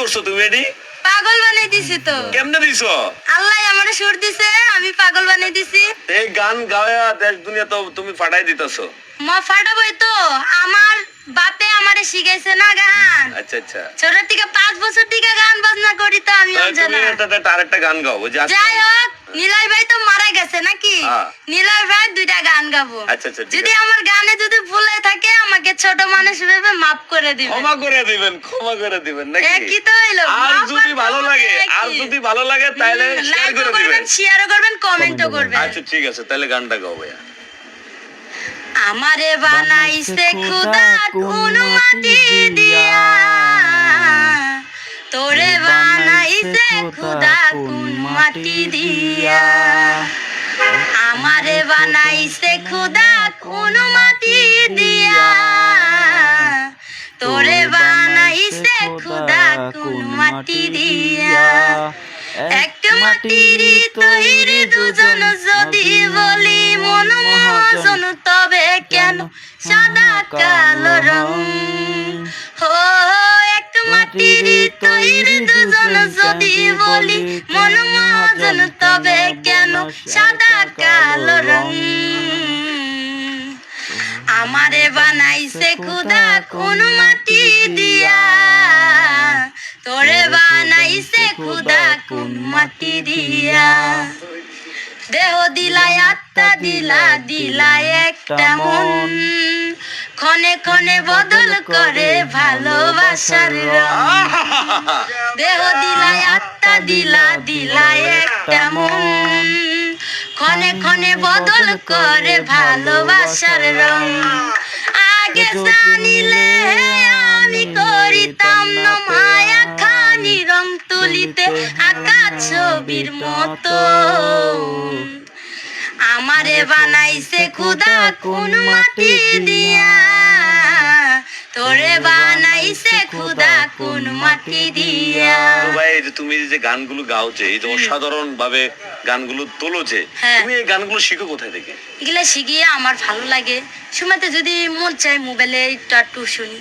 করছো তুমি এডি? পাগল বানাই দিছি তো। কেমনে দিছো? আল্লাহ আমারে সুর দিছে, আমি পাগল বানাই দিছি। এই গান গাওয়া দেশ দুনিয়া তো তুমি ফাটাই দিতেছো। মা ফাটাবই তো, আমার বাপে আমারে শিখাইছে না গান। আচ্ছা আচ্ছা, ছোট থেকে 5 বছর থেকে গান বাজনা করি তো আমি তুমি এটা আরেকটা গান গাও। ওই যে যাই হোক, নিলয় ভাই তো মারা গেছে নাকি? নিলয় ভাই 2টা গান গাবো। আচ্ছা আচ্ছা, যদি আমার গানে যদি ভুলে থাকে আমাকে ছোট মানুষ ভেবে মাফ করে দিবেন। ক্ষমা করে দিবেন, ক্ষমা করে দিবেন নাকি? একই তো হইলো। আর যদি ভালো লাগে, আর যদি ভালো লাগে তাহলে শেয়ার করে দিবেন, শেয়ারও করবেন, কমেন্টও করবেন। আচ্ছা ঠিক আছে, তাহলে গানটা গাও ভাইয়া। আমারে বানাইছে খুদা কোন মাটি দিয়া, তোরে বানাইছে খুদা কোন মাটি দিয়া। আমারে বানাইছে খুদা কোন মাটি দিয়া, তোরে বানাইছে খুদা কোন মাটি দিয়া। একটা মাটির তৈরি দুজন যদি বলি মন মহাজন, তবে কেন সাদা কালো রং? হো একটা মাটির তৈরি দুজন যদি বলি মন মহাজন, তবে কেন সাদা কালো রং? আমারে বানাইছে খুদা কোন মাটি দিয়া, তোরে বানাইছে খুদা কোন মাটি দিয়া। দেহ দিলাই আত্মা দিলা, দিলাই একটা মন, ক্ষণে ক্ষণে বদল করে ভালোবাসার রং। দেহ দিলাই আত্মা দিলা, দিলাই একটা মন, ক্ষণে ক্ষণে বদল করে ভালোবাসার রং। আগে জানিলে আমি করিতাম না মায়া খানি রং তুলিতে আঁকা ছবির মতো। আমারে বানাইছে খুদা কোন মাটি দিয়া, তোরে বানাইছে খুদা কোন মাটি দিয়া। ভাই তুমি যে গানগুলো গাও, যে এই যে অসাধারণ ভাবে গানগুলো তোলো, যে তুমি এই গানগুলো শিখো কোথায় থেকে? এগুলা শিখিয়ে আমার ভালো লাগে, সময়তে যদি মন চাই মোবাইলে একটু শুনি।